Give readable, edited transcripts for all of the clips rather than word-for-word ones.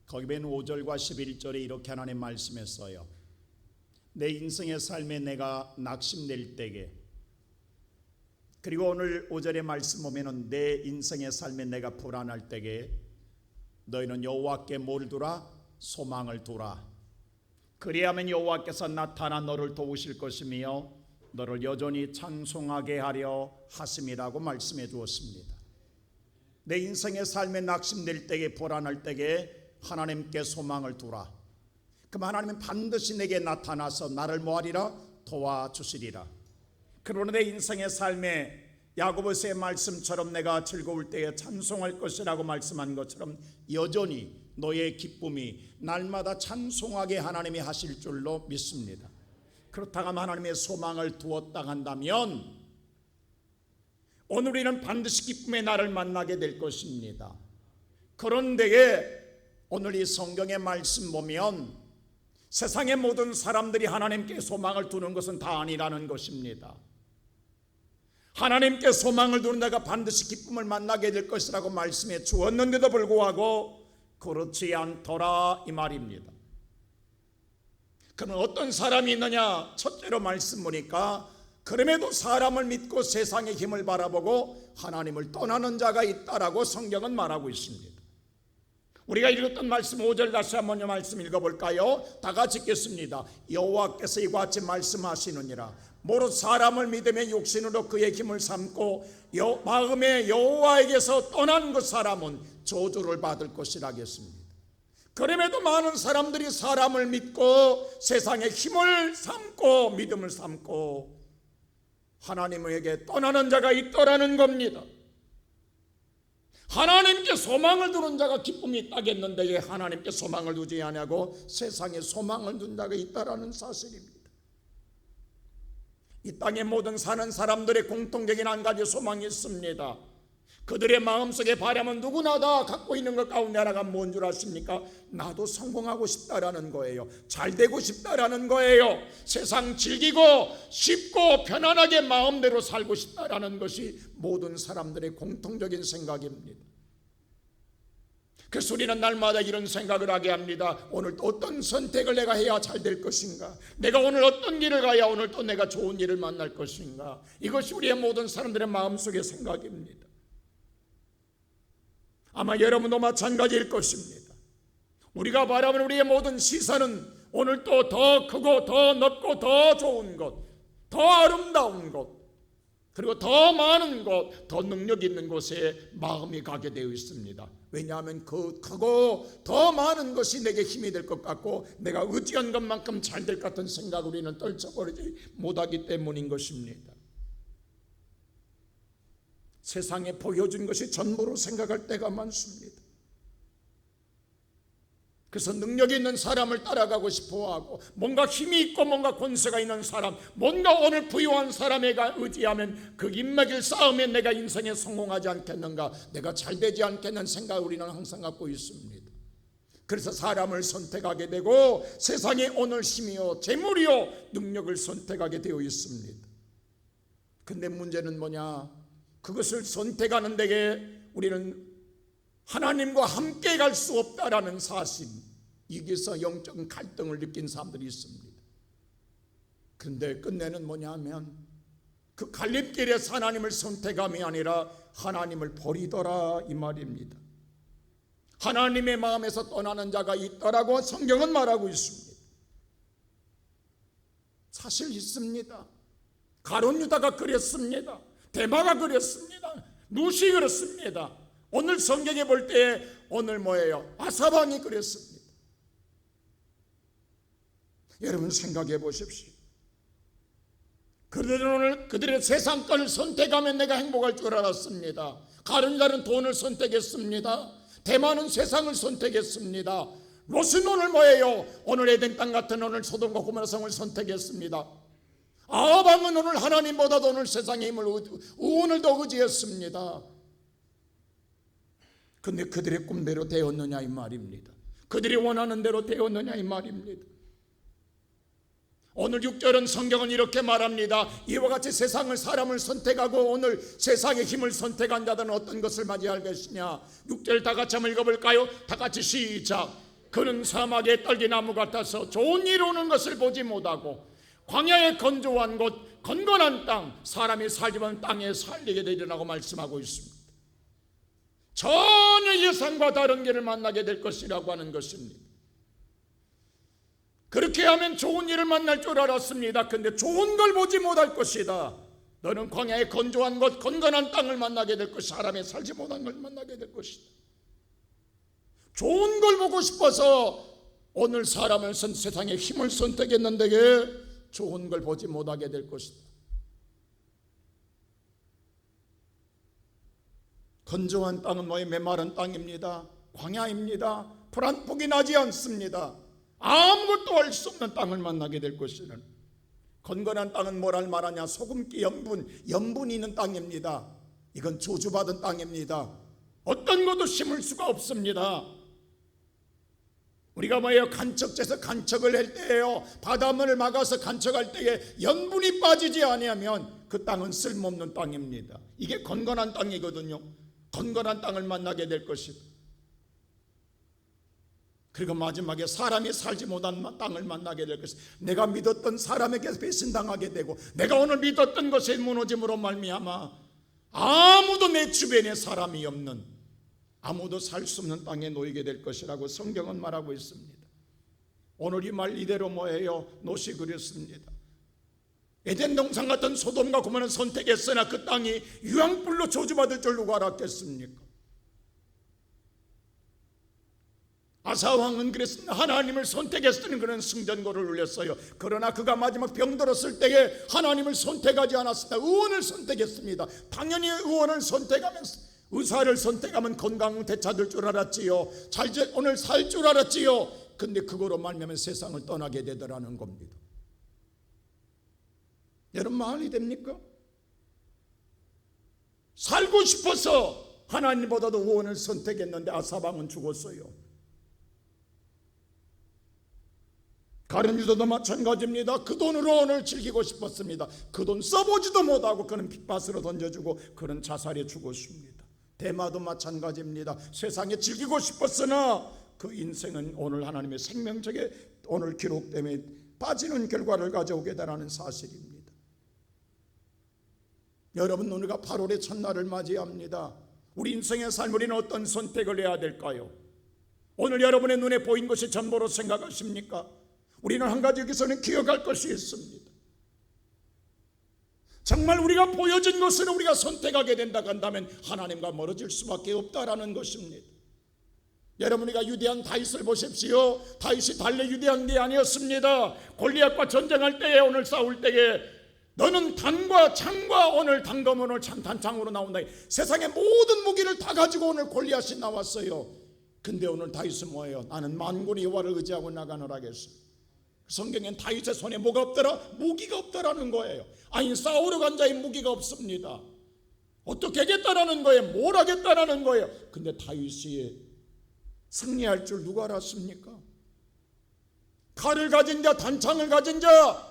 거기 맨 5절과 11절에 이렇게 하나님 말씀했어요. 내 인생의 삶에 내가 낙심될 때에, 그리고 오늘 5절의 말씀 보면은 내 인생의 삶에 내가 불안할 때에 너희는 여호와께 뭘 두라? 소망을 두라. 그리하면 여호와께서 나타나 너를 도우실 것이며 너를 여전히 찬송하게 하려 하심이라고 말씀해 주었습니다. 내 인생의 삶에 낙심될 때에, 불안할 때에 하나님께 소망을 두라. 그럼 하나님은 반드시 내게 나타나서 나를 뭐하리라? 도와주시리라. 그러나 내 인생의 삶에 야고보서의 말씀처럼 내가 즐거울 때에 찬송할 것이라고 말씀한 것처럼 여전히 너의 기쁨이 날마다 찬송하게 하나님이 하실 줄로 믿습니다. 그렇다면 하나님의 소망을 두었다 한다면 오늘 우리는 반드시 기쁨의 날을 만나게 될 것입니다. 그런데 오늘 이 성경의 말씀 보면 세상의 모든 사람들이 하나님께 소망을 두는 것은 다 아니라는 것입니다. 하나님께 소망을 두는 자가 반드시 기쁨을 만나게 될 것이라고 말씀해 주었는데도 불구하고 그렇지 않더라 이 말입니다. 그러면 어떤 사람이 있느냐? 첫째로 말씀 보니까 그럼에도 사람을 믿고 세상의 힘을 바라보고 하나님을 떠나는 자가 있다라고 성경은 말하고 있습니다. 우리가 읽었던 말씀 5절 다시 한번 말씀 읽어볼까요? 다 같이 읽겠습니다. 여호와께서 이와 같이 말씀하시느니라. 모로 사람을 믿으며 육신으로 그의 힘을 삼고 마음에 여호와에게서 떠난 그 사람은 저주를 받을 것이라 하겠습니다. 그럼에도 많은 사람들이 사람을 믿고 세상의 힘을 삼고 믿음을 삼고 하나님에게 떠나는 자가 있더라는 겁니다. 하나님께 소망을 두는 자가 기쁨이 있다겠는데 왜 하나님께 소망을 두지 않냐고 세상에 소망을 둔 자가 있다라는 사실입니다. 이 땅의 모든 사는 사람들의 공통적인 한 가지 소망이 있습니다. 그들의 마음속에 바람은 누구나 다 갖고 있는 것 가운데 하나가 뭔 줄 아십니까? 나도 성공하고 싶다라는 거예요. 잘 되고 싶다라는 거예요. 세상 즐기고 쉽고 편안하게 마음대로 살고 싶다라는 것이 모든 사람들의 공통적인 생각입니다. 그래서 우리는 날마다 이런 생각을 하게 합니다. 오늘 또 어떤 선택을 내가 해야 잘 될 것인가? 내가 오늘 어떤 길을 가야 오늘 또 내가 좋은 일을 만날 것인가? 이것이 우리의 모든 사람들의 마음속의 생각입니다. 아마 여러분도 마찬가지일 것입니다. 우리가 바라보는 우리의 모든 시선은 오늘 또 더 크고 더 넓고 더 좋은 것, 더 아름다운 것, 그리고 더 많은 것, 더 능력 있는 곳에 마음이 가게 되어 있습니다. 왜냐하면 그 크고 더 많은 것이 내게 힘이 될 것 같고 내가 의지한 것만큼 잘 될 것 같은 생각을 우리는 떨쳐버리지 못하기 때문인 것입니다. 세상에 보여준 것이 전부로 생각할 때가 많습니다. 그래서 능력 있는 사람을 따라가고 싶어하고 뭔가 힘이 있고 뭔가 권세가 있는 사람, 뭔가 오늘 부유한 사람에게 의지하면 그 인맥을 쌓으면 내가 인생에 성공하지 않겠는가, 내가 잘 되지 않겠는 생각을 우리는 항상 갖고 있습니다. 그래서 사람을 선택하게 되고 세상에 오늘 힘이요 재물이요 능력을 선택하게 되어 있습니다. 근데 문제는 뭐냐? 그것을 선택하는 데에 우리는 하나님과 함께 갈 수 없다라는 사실, 여기서 영적 갈등을 느낀 사람들이 있습니다. 그런데 끝내는 뭐냐면 그 갈림길에서 하나님을 선택함이 아니라 하나님을 버리더라 이 말입니다. 하나님의 마음에서 떠나는 자가 있더라고 성경은 말하고 있습니다. 사실 있습니다. 가룟 유다가 그랬습니다. 데마가 그랬습니다. 루시 그랬습니다. 오늘 성경에 볼 때 오늘 뭐예요? 아사방이 그랬습니다. 여러분 생각해 보십시오. 그들은 오늘 그들의 세상권을 선택하면 내가 행복할 줄 알았습니다. 가룟 유다는 돈을 선택했습니다. 데마는 세상을 선택했습니다. 롯은 오늘 뭐예요? 오늘 에덴 땅 같은 오늘 소돔과 고모라 성을 선택했습니다. 아합왕은 오늘 하나님보다도 오늘 세상의 힘을 우운을 더 의지했습니다. 근데 그들의 꿈대로 되었느냐 이 말입니다. 그들이 원하는 대로 되었느냐 이 말입니다. 오늘 6절은 성경은 이렇게 말합니다. 이와 같이 세상을 사람을 선택하고 오늘 세상의 힘을 선택한 자들은 어떤 것을 맞이할 것이냐. 6절 다 같이 한번 읽어볼까요? 다 같이 시작. 그는 사막의 딸기나무 같아서 좋은 일 오는 것을 보지 못하고 광야의 건조한 곳 건건한 땅 사람이 살지만 땅에 살리게 되리라고 말씀하고 있습니다. 전혀 예상과 다른 길을 만나게 될 것이라고 하는 것입니다. 그렇게 하면 좋은 일을 만날 줄 알았습니다. 근데 좋은 걸 보지 못할 것이다. 너는 광야의 건조한 곳 건건한 땅을 만나게 될 것이다. 사람이 살지 못한 걸 만나게 될 것이다. 좋은 걸 보고 싶어서 오늘 사람을 세상의 힘을 선택했는데 좋은 걸 보지 못하게 될 것이다. 건조한 땅은 뭐예요? 메마른 땅입니다. 광야입니다. 불안폭이 나지 않습니다. 아무것도 할 수 없는 땅을 만나게 될 것이는 건건한 땅은 뭐랄 말하냐? 소금기 염분이 있는 땅입니다. 이건 저주받은 땅입니다. 어떤 것도 심을 수가 없습니다. 우리가 뭐예요? 간척제에서 간척을 할 때예요. 바닷물을 막아서 간척할 때에 염분이 빠지지 아니하면 그 땅은 쓸모없는 땅입니다. 이게 건건한 땅이거든요. 건건한 땅을 만나게 될 것이다. 그리고 마지막에 사람이 살지 못한 땅을 만나게 될 것이다. 내가 믿었던 사람에게 배신당하게 되고 내가 오늘 믿었던 것의 무너짐으로 말미암아 아무도 내 주변에 사람이 없는, 아무도 살 수 없는 땅에 놓이게 될 것이라고 성경은 말하고 있습니다. 오늘 이 말 이대로 뭐예요? 노시 그렸습니다. 에덴 동산 같은 소돔과 고모라는 선택했으나 그 땅이 유황불로 저주받을 줄 누가 알았겠습니까? 아사 왕은 그랬습니다. 하나님을 선택했으니 그는 승전고를 울렸어요. 그러나 그가 마지막 병들었을 때에 하나님을 선택하지 않았습니다. 의원을 선택했습니다. 당연히 의원을 선택하면서 의사를 선택하면 건강 되찾을 줄 알았지요. 오늘 살 줄 알았지요. 근데 그거로 말미암아 세상을 떠나게 되더라는 겁니다. 여러분 마음이 됩니까? 살고 싶어서 하나님보다도 의원을 선택했는데 아사방은 죽었어요. 가룟 유다도 마찬가지입니다. 그 돈으로 오늘 즐기고 싶었습니다. 그 돈 써보지도 못하고 그는 핏밭으로 던져주고 그는 자살해 죽었습니다. 대마도 마찬가지입니다. 세상에 즐기고 싶었으나 그 인생은 오늘 하나님의 생명책에 오늘 기록됨에 빠지는 결과를 가져오게 되라는 사실입니다. 여러분, 우리가 8월의 첫날을 맞이합니다. 우리 인생의 삶, 우리는 어떤 선택을 해야 될까요? 오늘 여러분의 눈에 보인 것이 전부로 생각하십니까? 우리는 한 가지 여기서는 기억할 것이 있습니다. 정말 우리가 보여진 것을 우리가 선택하게 된다 한다면 하나님과 멀어질 수밖에 없다라는 것입니다. 여러분이가 유대한 다윗을 보십시오. 다윗이 달래 유대한 게 아니었습니다. 골리앗과 전쟁할 때에 오늘 싸울 때에 너는 단과 창과 오늘 단검 오늘 단창으로 나온다. 세상의 모든 무기를 다 가지고 오늘 골리앗이 나왔어요. 근데 오늘 다윗은 뭐예요? 나는 만군의 여호와를 의지하고 나가노라 하겠어. 성경엔 다윗의 손에 뭐가 없더라? 무기가 없더라는 거예요. 아니 싸우러 간 자의 무기가 없습니다. 어떻게 하겠다라는 거예요? 뭘 하겠다라는 거예요? 근데 다윗이 승리할 줄 누가 알았습니까? 칼을 가진 자, 단창을 가진 자,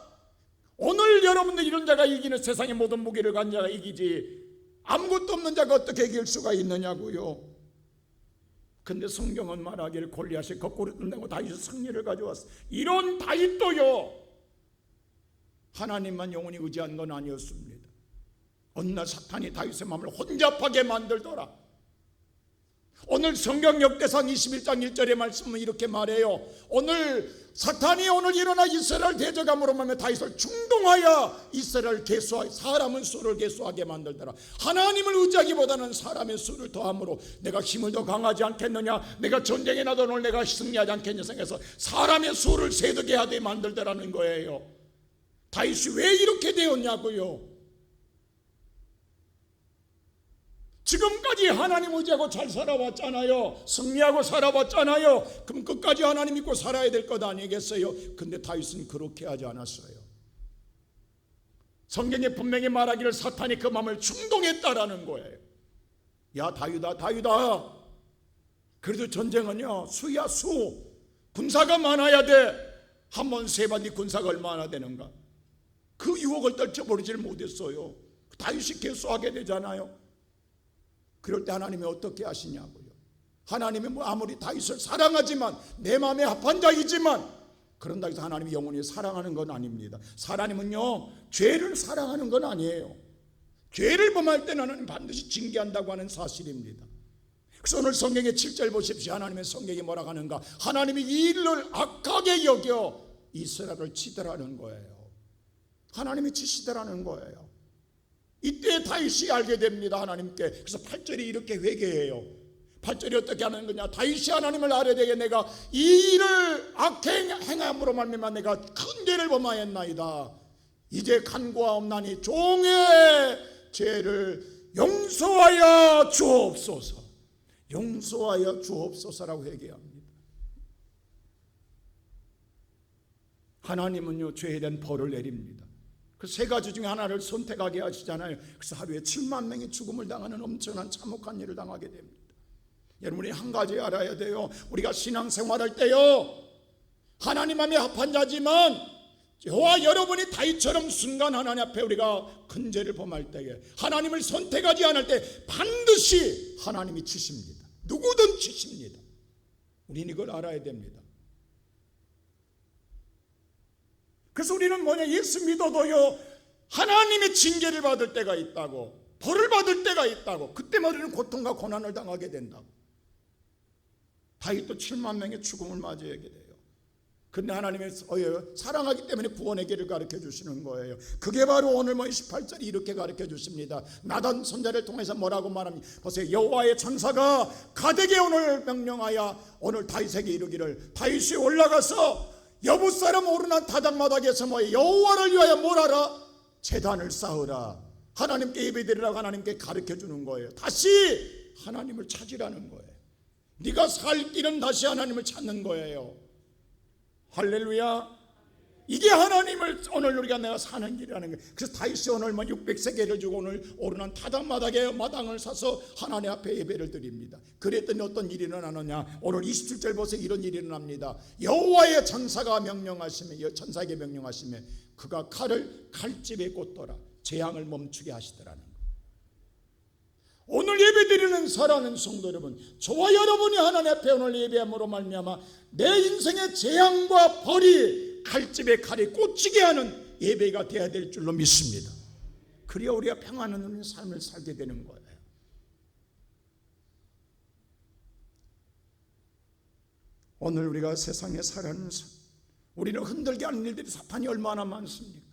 오늘 여러분들 이런 자가 이기는 세상의 모든 무기를 가진 자가 이기지 아무것도 없는 자가 어떻게 이길 수가 있느냐고요. 근데 성경은 말하기를 골리앗이 거꾸로 끝내고 다윗이 승리를 가져왔어. 이런 다윗도요 하나님만 영원히 의지한 건 아니었습니다. 어느 날 사탄이 다윗의 마음을 혼잡하게 만들더라. 오늘 성경 역대상 21장 1절의 말씀은 이렇게 말해요. 오늘 사탄이 오늘 일어나 이스라엘 대적함으로 말하며 다윗을 충동하여 이스라엘 계수하여 사람은 수를 계수하게 만들더라. 하나님을 의지하기보다는 사람의 수를 더함으로 내가 힘을 더 강하지 않겠느냐, 내가 전쟁에 나도 오늘 내가 승리하지 않겠냐 생각해서 사람의 수를 세득게 하게 만들더라는 거예요. 다윗이 왜 이렇게 되었냐고요. 지금까지 하나님 의지하고 잘 살아왔잖아요. 승리하고 살아왔잖아요. 그럼 끝까지 하나님 믿고 살아야 될 것 아니겠어요? 근데 다윗은 그렇게 하지 않았어요. 성경에 분명히 말하기를 사탄이 그 마음을 충동했다라는 거예요. 야 다윗아, 그래도 전쟁은요 수야 수, 군사가 많아야 돼. 한 번 세 번 네 군사가 얼마나 되는가. 그 유혹을 떨쳐버리질 못했어요. 다윗이 계속하게 되잖아요. 그럴 때 하나님이 어떻게 하시냐고요. 하나님이 뭐 아무리 다윗을 사랑하지만 내 마음에 합한 자이지만 그런다고 해서 하나님이 영원히 사랑하는 건 아닙니다. 하나님은요 죄를 사랑하는 건 아니에요. 죄를 범할 때는 하나님 반드시 징계한다고 하는 사실입니다. 그래서 오늘 성경의 7절 보십시오. 하나님의 성경이 뭐라고 하는가? 하나님이 이 일을 악하게 여겨 이스라엘을 치더라는 거예요. 하나님이 치시더라는 거예요. 이때 다윗이 알게 됩니다. 하나님께. 그래서 8절이 이렇게 회개해요. 8절이 어떻게 하는 거냐? 다윗이 하나님을 아뢰되게 내가 이 일을 악하게 행함으로 말미암아 내가 큰 죄를 범하였나이다. 이제 간구하옵나니 종의 죄를 용서하여 주옵소서. 용서하여 주옵소서라고 회개합니다. 하나님은요 죄에 대한 벌을 내립니다. 그 세 가지 중에 하나를 선택하게 하시잖아요. 그래서 하루에 7만 명이 죽음을 당하는 엄청난 참혹한 일을 당하게 됩니다. 여러분이 한 가지 알아야 돼요. 우리가 신앙생활할 때요 하나님 마음에 합한 자지만 저와 여러분이 다윗처럼 순간 하나님 앞에 우리가 큰 죄를 범할 때에 하나님을 선택하지 않을 때 반드시 하나님이 치십니다. 누구든 치십니다. 우리는 이걸 알아야 됩니다. 그래서 우리는 뭐냐, 예수 믿어도요 하나님의 징계를 받을 때가 있다고, 벌을 받을 때가 있다고, 그때마다 우리는 고통과 고난을 당하게 된다고. 다윗도 7만 명의 죽음을 맞이하게 돼요. 근데 하나님의 사랑하기 때문에 구원의 길을 가르쳐 주시는 거예요. 그게 바로 오늘 28절이 이렇게 가르쳐 주십니다. 나단 선자를 통해서 뭐라고 말합니다. 보세요. 여호와의 천사가 가데게 오늘 명령하여 오늘 다윗에게 이르기를 다윗이 올라가서 여부 사람 오르난 타작마당에서 여호와를 위하여 뭘 하라? 제단을 쌓으라. 하나님께 예배드리라고 하나님께 가르쳐 주는 거예요. 다시 하나님을 찾으라는 거예요. 네가 살 길은 다시 하나님을 찾는 거예요. 할렐루야. 이게 하나님을 오늘 우리가 내가 사는 길이라는 거예요. 그래서 다윗이 오늘 600세겔을 주고 오늘 오르난 타작마당에 마당을 사서 하나님 앞에 예배를 드립니다. 그랬더니 어떤 일이 일어나느냐, 오늘 27절 보세요. 이런 일이 일어납니다. 여호와의 천사가 명령하시며, 천사에게 명령하시며 그가 칼을 칼집에 꽂더라. 재앙을 멈추게 하시더라는 거예요. 오늘 예배드리는 사랑하는 성도 여러분, 저와 여러분이 하나님 앞에 오늘 예배함으로 말미암아 내 인생의 재앙과 벌이 칼집에 칼이 꽂히게 하는 예배가 되어야 될 줄로 믿습니다. 그래야 우리가 평안 있는 삶을 살게 되는 거예요. 오늘 우리가 세상에 살아가는 우리를 흔들게 하는 일들이 사탄이 얼마나 많습니까?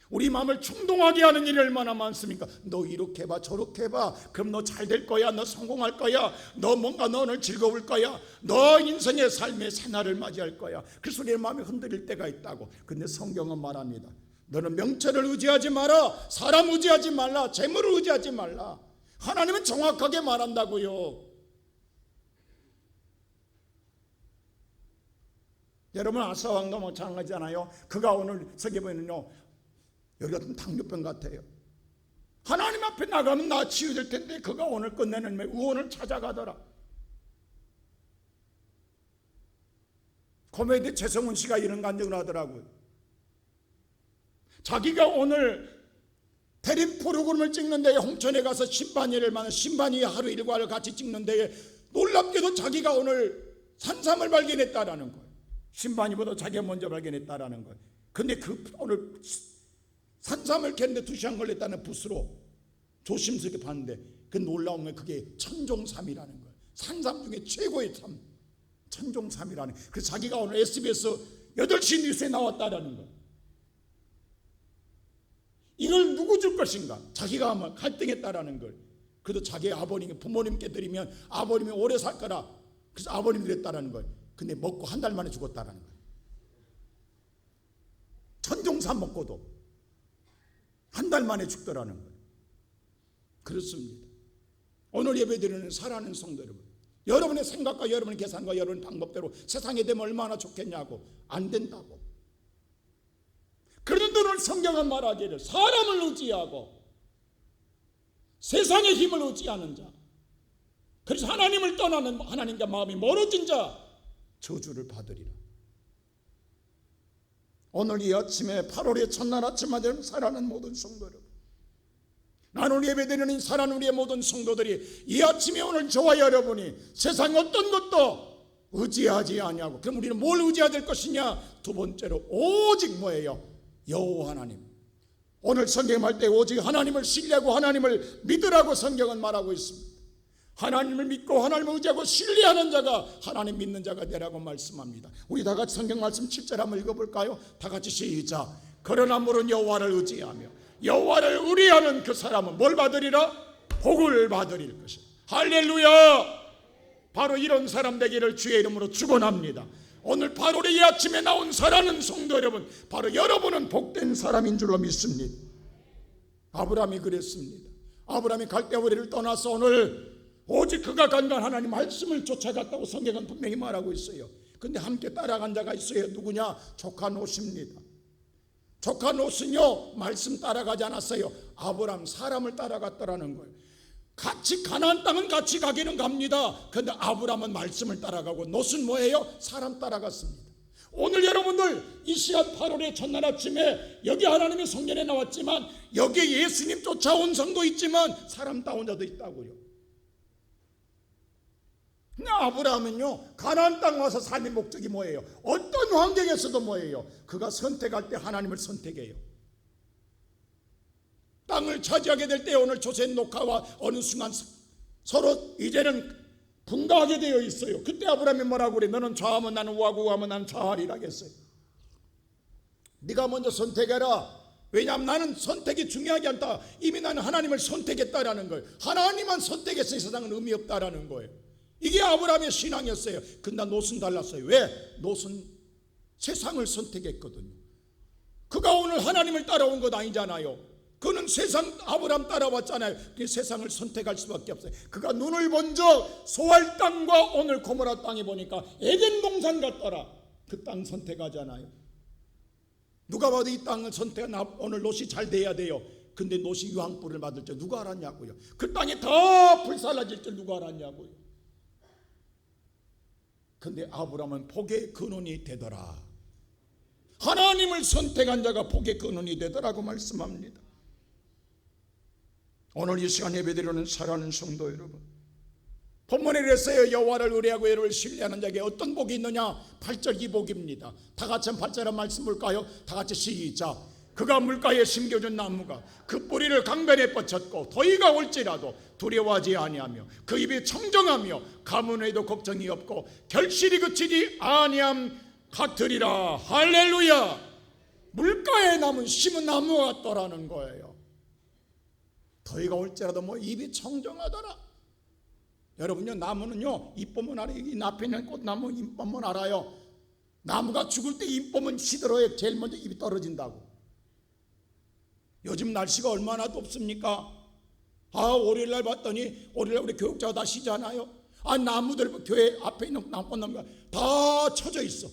우리 마음을 충동하게 하는 일이 얼마나 많습니까? 너 이렇게 해봐, 저렇게 해봐, 그럼 너 잘 될 거야, 너 성공할 거야, 너 뭔가 너 오늘 즐거울 거야, 너 인생의 삶의 새날을 맞이할 거야. 그래서 우리의 마음이 흔들릴 때가 있다고. 근데 성경은 말합니다. 너는 명철을 의지하지 마라, 사람 의지하지 말라, 재물을 의지하지 말라. 하나님은 정확하게 말한다고요. 여러분 아사왕도 마찬가지잖아요. 그가 오늘 서기 보면요, 여기 같은 당뇨병 같아요. 하나님 앞에 나가면 나 치유될 텐데 그가 오늘 끝내는 의원을 찾아가더라. 코미디 최성훈 씨가 이런 간증을 하더라고요. 자기가 오늘 대림 프로그램을 찍는데 홍천에 가서 신반이를 만나, 신반이 하루 일과를 같이 찍는데 놀랍게도 자기가 오늘 산삼을 발견했다라는 거예요. 신반이보다 자기가 먼저 발견했다라는 거예요. 근데 오늘 산삼을 캔데 2시간 걸렸다는 붓으로 조심스럽게 봤는데 그 놀라운 게 그게 천종삼이라는 거예요. 산삼 중에 최고의 삼, 천종삼이라는 거예요. 그래서 자기가 오늘 SBS 8시 뉴스에 나왔다라는 거예요. 이걸 누구 줄 것인가? 자기가 아마 갈등했다라는 걸. 그래도 자기 아버님, 부모님께 드리면 아버님이 오래 살 거라. 그래서 아버님 드렸다라는 거예요. 근데 먹고 한 달 만에 죽었다라는 거예요. 천종삼 먹고도 한 달 만에 죽더라는 거예요. 그렇습니다. 오늘 예배드리는 사랑하는 성도 여러분, 여러분의 생각과 여러분의 계산과 여러분의 방법대로 세상에 되면 얼마나 좋겠냐고. 안 된다고. 그런데 오늘 성경은 말하기를 사람을 의지하고 세상의 힘을 의지하는 자, 그래서 하나님을 떠나는, 하나님과 마음이 멀어진 자 저주를 받으리라. 오늘 이 아침에 8월의 첫날 아침마다 살아가는 모든 성도 여러분, 나는 예배드리는 사랑하는 우리의 모든 성도들이 이 아침에 오늘 저와 여러분이 세상 어떤 것도 의지하지 아니하고, 그럼 우리는 뭘 의지해야 될 것이냐? 두 번째로 오직 뭐예요? 여호와 하나님. 오늘 성경할 때 오직 하나님을 신뢰하고 하나님을 믿으라고 성경은 말하고 있습니다. 하나님을 믿고 하나님을 의지하고 신뢰하는 자가 하나님 믿는 자가 되라고 말씀합니다. 우리 다 같이 성경 말씀 7절 한번 읽어볼까요? 다 같이 시작. 그러나 물은 여호와를 의지하며 여호와를 의뢰하는 그 사람은 뭘 받으리라? 복을 받으릴 것이다. 할렐루야. 바로 이런 사람 되기를 주의 이름으로 축원합니다. 오늘 8월의 이 아침에 나온 사랑하는 성도 여러분, 바로 여러분은 복된 사람인 줄로 믿습니다. 아브라함이 그랬습니다. 아브라함이 갈대아우리를 떠나서 오늘 오직 그가 간간 하나님 말씀을 쫓아갔다고 성경은 분명히 말하고 있어요. 근데 함께 따라간 자가 있어요. 누구냐? 조카 롯입니다. 조카 롯은요 말씀 따라가지 않았어요. 아브라함 사람을 따라갔더라는 거예요. 같이 가나안 땅은 같이 가기는 갑니다. 그런데 아브라함은 말씀을 따라가고 롯은 뭐예요? 사람 따라갔습니다. 오늘 여러분들 이 시간 8월의 첫날 아침에 여기 하나님의 성전에 나왔지만 여기에 예수님 쫓아온 성도 있지만 사람 따온 자도 있다고요. 근데 아브라함은요 가나안 땅 와서 삶의 목적이 뭐예요? 어떤 환경에서도 뭐예요? 그가 선택할 때 하나님을 선택해요. 땅을 차지하게 될 때 오늘 조세 녹화와 어느 순간 서로 이제는 분가하게 되어 있어요. 그때 아브라함이 뭐라고 그래? 너는 좌하면 나는 우하고 우하면 나는 좌하리라 했어요. 네가 먼저 선택해라. 왜냐하면 나는 선택이 중요하지 않다. 이미 나는 하나님을 선택했다라는 거예요. 하나님만 선택해서 이 세상은 의미 없다라는 거예요. 이게 아브라함의 신앙이었어요. 근데 롯은 달랐어요. 왜? 롯은 세상을 선택했거든요. 그가 오늘 하나님을 따라온 것 아니잖아요. 그는 세상 아브라함 따라왔잖아요. 그 세상을 선택할 수밖에 없어요. 그가 눈을 먼저 소알 땅과 오늘 고모라 땅에 보니까 에덴 동산 같더라. 그 땅 선택하잖아요. 누가 봐도 이 땅을 선택한 오늘 롯이 잘 돼야 돼요. 근데 롯이 유황불을 받을 줄 누가 알았냐고요. 그 땅이 더 불살라질 줄 누가 알았냐고요. 근데 아브라함은 복의 근원이 되더라. 하나님을 선택한 자가 복의 근원이 되더라고 말씀합니다. 오늘 이 시간 예배드리는 사랑하는 성도 여러분, 본문에 그랬어요. 여호와를 의뢰하고 여호와를 신뢰하는 자에게 어떤 복이 있느냐? 8절 이 복입니다. 다 같이 한 8절 한 말씀 볼까요? 다 같이 시작. 그가 물가에 심겨준 나무가 그 뿌리를 강변에 뻗쳤고 더위가 올지라도 두려워하지 아니하며 그 입이 청정하며 가뭄에도 걱정이 없고 결실이 그치지 아니함 같으리라. 할렐루야. 물가에 남은 심은 나무 같더라는 거예요. 더위가 올지라도 뭐 입이 청정하더라. 여러분요 나무는요 잎 보면 알아요. 이 앞에 있는 꽃나무 잎 보면 알아요. 나무가 죽을 때 잎 보면 시들어요. 제일 먼저 잎이 떨어진다고. 요즘 날씨가 얼마나 덥습니까? 월요일날 봤더니 월요일날 우리 교육자가 다 쉬잖아요. 나무들 교회 앞에 있는 꽃나무가 다 쳐져 있어.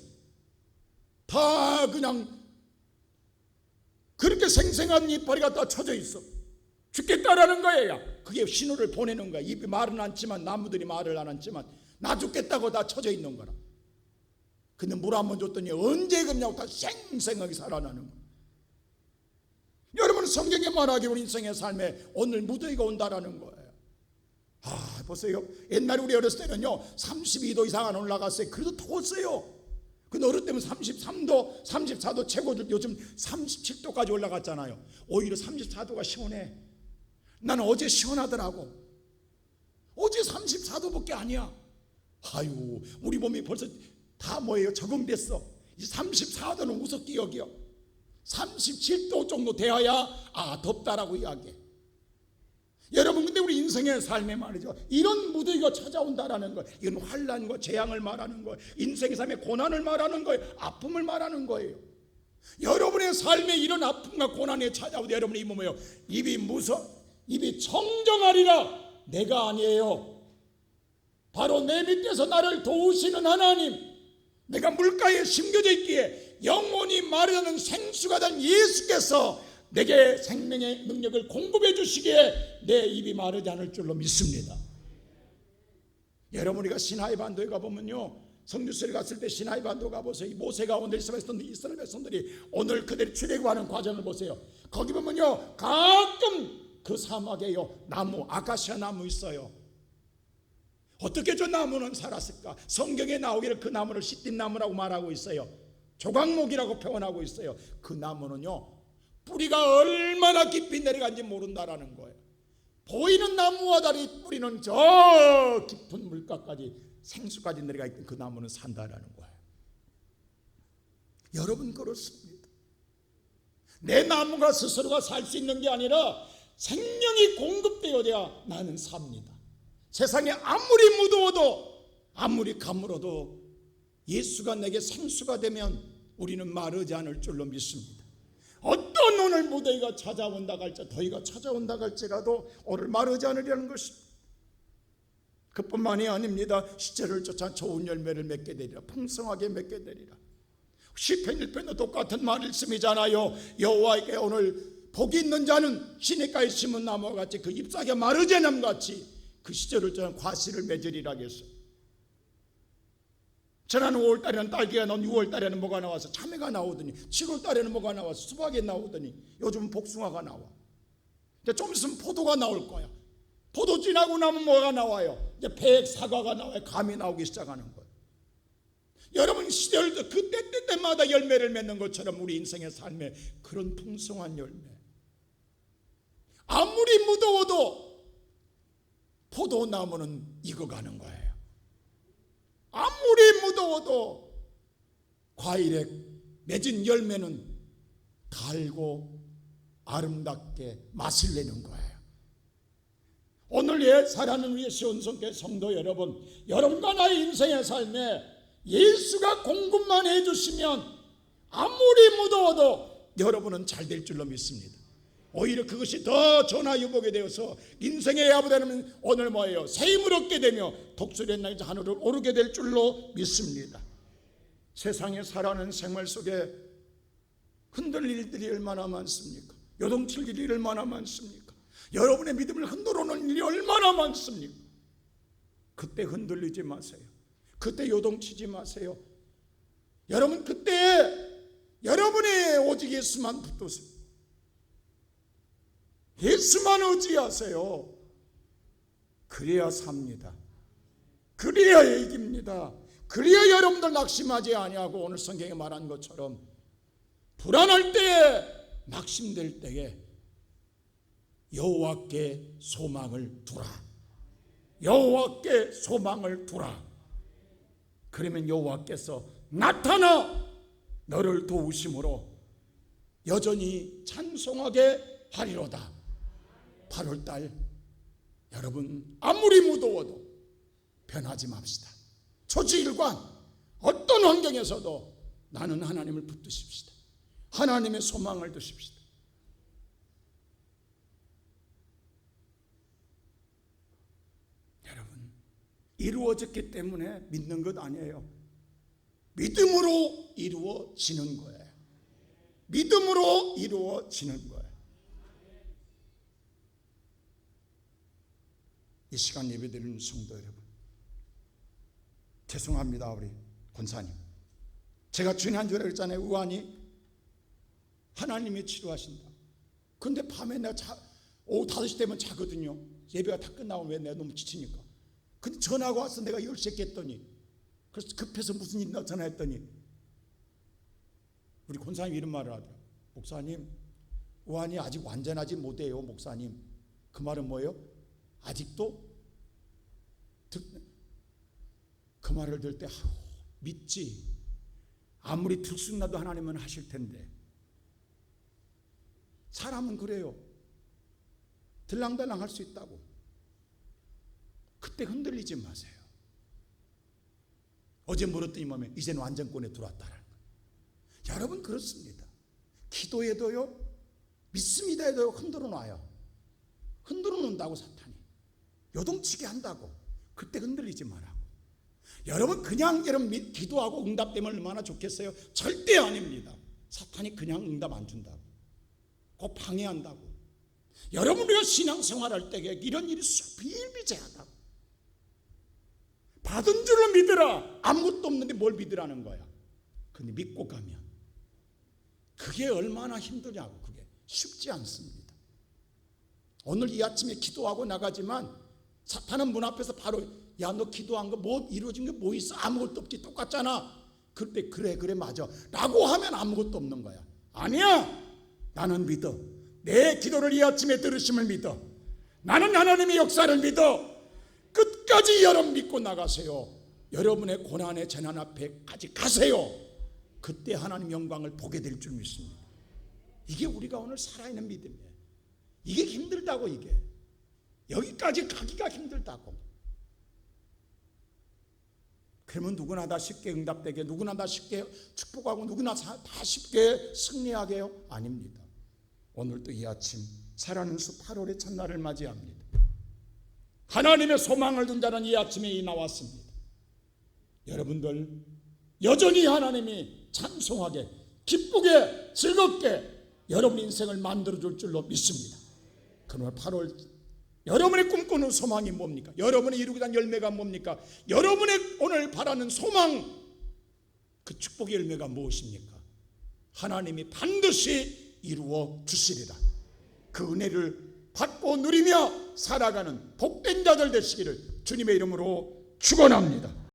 다 그냥 그렇게 생생한 이파리가 다 쳐져 있어. 죽겠다라는 거예요. 그게 신호를 보내는 거야. 잎이 말은 않지만 나무들이 말을 안 하지만 나 죽겠다고 다 쳐져 있는 거라. 근데 물 한 번 줬더니 언제 그러냐고 다 생생하게 살아나는 거야. 여러분 성경에 말하기 우리 인생의 삶에 오늘 무더위가 온다라는 거예요. 보세요. 옛날에 우리 어렸을 때는요 32도 이상 안 올라갔어요. 그래도 더웠어요. 근데 어릴 때면 33도 34도 최고도 요즘 37도까지 올라갔잖아요. 오히려 34도가 시원해. 나는 어제 시원하더라고. 어제 34도밖에 아니야. 우리 몸이 벌써 다 뭐예요? 적응됐어. 이 34도는 우습게 여겨. 37도 정도 되어야 덥다라고 이야기해. 여러분 근데 우리 인생의 삶에 말이죠 이런 무더위가 찾아온다라는 거예요. 이건 환난과 재앙을 말하는 거예요. 인생의 삶의 고난을 말하는 거예요. 아픔을 말하는 거예요. 여러분의 삶에 이런 아픔과 고난이 찾아오도 여러분이 이 뭐예요? 입이 청정하리라. 내가 아니에요. 바로 내 밑에서 나를 도우시는 하나님, 내가 물가에 심겨져 있기에 영원히 마르는 생수가 된 예수께서 내게 생명의 능력을 공급해 주시기에 내 입이 마르지 않을 줄로 믿습니다. 여러분 우리가 시나이 반도에 가보면요 성주시를 갔을 때 시나이 반도 가보세요. 모세가 오늘 이스라엘 백성들이 오늘 그들이 출애굽하는 과정을 보세요. 거기 보면요 가끔 그 사막에요, 나무, 아카시아 나무 있어요. 어떻게 저 나무는 살았을까? 성경에 나오기를 그 나무를 시띠나무라고 말하고 있어요. 조각목이라고 표현하고 있어요. 그 나무는요, 뿌리가 얼마나 깊이 내려간지 모른다라는 거예요. 보이는 나무와 달리 뿌리는 저 깊은 물가까지, 생수까지 내려가 있던 그 나무는 산다라는 거예요. 여러분, 그렇습니다. 내 나무가 스스로가 살 수 있는 게 아니라 생명이 공급되어야 나는 삽니다. 세상에 아무리 무더워도 아무리 가물어도 예수가 내게 생수가 되면 우리는 마르지 않을 줄로 믿습니다. 어떤 오늘 무더위가 찾아온다 할지, 더위가 찾아온다 할지라도 오늘 마르지 않으려는 것입니다. 그뿐만이 아닙니다. 시체를 쫓아 좋은 열매를 맺게 되리라, 풍성하게 맺게 되리라. 시편 1편도 똑같은 말씀이잖아요. 여호와께 오늘 복이 있는 자는 시냇가에 심은 나무와 같이 그 잎사귀가 마르지 않음 같이 그 시절을 저는 과실을 맺으리라 했어요. 지난 5월달에는 딸기가 나온 6월달에는 뭐가 나와서 참외가 나오더니 7월달에는 뭐가 나와서 수박이 나오더니 요즘은 복숭아가 나와. 이제 좀 있으면 포도가 나올 거야. 포도 지나고 나면 뭐가 나와요? 이제 백, 사과가 나와요. 감이 나오기 시작하는 거예요. 여러분, 시절도 그때 때마다 열매를 맺는 것처럼 우리 인생의 삶에 그런 풍성한 열매. 아무리 무더워도 포도나무는 익어가는 거예요. 아무리 무더워도 과일에 맺은 열매는 달고 아름답게 맛을 내는 거예요. 오늘 사랑하는 우리 시온성교회 성도 여러분, 여러분과 나의 인생의 삶에 예수가 공급만 해주시면 아무리 무더워도 여러분은 잘 될 줄로 믿습니다. 오히려 그것이 더 전화유복이 되어서 인생의 야부되면 오늘 뭐예요? 새 힘을 얻게 되며 독수리의 날짜 하늘을 오르게 될 줄로 믿습니다. 세상에 살아가는 생활 속에 흔들릴 일들이 얼마나 많습니까? 요동칠 일이 얼마나 많습니까? 여러분의 믿음을 흔들어 놓은 일이 얼마나 많습니까? 그때 흔들리지 마세요. 그때 요동치지 마세요. 여러분, 그때 여러분이 오직 예수만 붙드세요. 예수만 의지하세요. 그래야 삽니다. 그래야 이깁니다. 그래야 여러분들 낙심하지 아니하고 오늘 성경에 말한 것처럼 불안할 때에, 낙심될 때에 여호와께 소망을 두라. 여호와께 소망을 두라. 그러면 여호와께서 나타나 너를 도우심으로 여전히 찬송하게 하리로다. 8월달 여러분, 아무리 무더워도 변하지 맙시다. 초지일관 어떤 환경에서도 나는 하나님을 붙드십시다. 하나님의 소망을 두십시다. 여러분, 이루어졌기 때문에 믿는 것 아니에요. 믿음으로 이루어지는 거예요. 믿음으로 이루어지는 거예요. 이 시간 예배드리는 성도 여러분, 죄송합니다. 우리 권사님, 제가 지난주에 그랬잖아요. 의안이 하나님이 치료하신다. 근데 밤에 내가 오후 5시 되면 자거든요. 예배가 다 끝나고 왜 내가 너무 지치니까. 근데 전화가 와서 내가 10시에 깼더니, 그래서 급해서 무슨 일 있나 전화했더니 우리 권사님 이런 말을 하더라고요. 목사님, 의안이 아직 완전하지 못해요. 목사님, 그 말은 뭐예요? 아직도 그 말을 들을 때 믿지. 아무리 들쑥나도 하나님은 하실 텐데. 사람은 그래요. 들랑달랑 할 수 있다고. 그때 흔들리지 마세요. 어제 물었더니 뭐면 이제는 완전권에 들어왔다라는 거예요. 여러분, 그렇습니다. 기도해도요, 믿습니다 해도요, 흔들어 놔요. 흔들어 놓는다고 사탄이. 요동치게 한다고. 그때 흔들리지 말라고. 여러분, 그냥 여러분 기도하고 응답되면 얼마나 좋겠어요? 절대 아닙니다. 사탄이 그냥 응답 안 준다고. 꼭 방해한다고. 여러분, 우리가 신앙생활할 때 이런 일이 비일비재하다고. 받은 줄로 믿으라. 아무것도 없는데 뭘 믿으라는 거야. 근데 믿고 가면 그게 얼마나 힘드냐고. 그게 쉽지 않습니다. 오늘 이 아침에 기도하고 나가지만 사탄은 문 앞에서 바로 야, 너 기도한 거 뭐 이루어진 게 뭐 있어? 아무것도 없지. 똑같잖아. 그때 그래 맞아 라고 하면 아무것도 없는 거야. 아니야. 나는 믿어. 내 기도를 이 아침에 들으심을 믿어. 나는 하나님의 역사를 믿어. 끝까지 여러분 믿고 나가세요. 여러분의 고난의 재난 앞에까지 가세요. 그때 하나님 영광을 보게 될 줄 믿습니다. 이게 우리가 오늘 살아있는 믿음이에요. 이게 힘들다고. 이게 여기까지 가기가 힘들다고. 그러면 누구나 다 쉽게 응답되게, 누구나 다 쉽게 축복하고, 누구나 다 쉽게 승리하게요? 아닙니다. 오늘도 이 아침 살아있는 수 8월의 첫날을 맞이합니다. 하나님의 소망을 둔 자는 이 아침에 나왔습니다. 여러분들 여전히 하나님이 찬송하게, 기쁘게, 즐겁게 여러분 인생을 만들어줄 줄로 믿습니다. 그러나 8월 여러분의 꿈꾸는 소망이 뭡니까? 여러분의 이루고자 하는 열매가 뭡니까? 여러분의 오늘 바라는 소망, 그 축복의 열매가 무엇입니까? 하나님이 반드시 이루어 주시리라. 그 은혜를 받고 누리며 살아가는 복된 자들 되시기를 주님의 이름으로 축원합니다.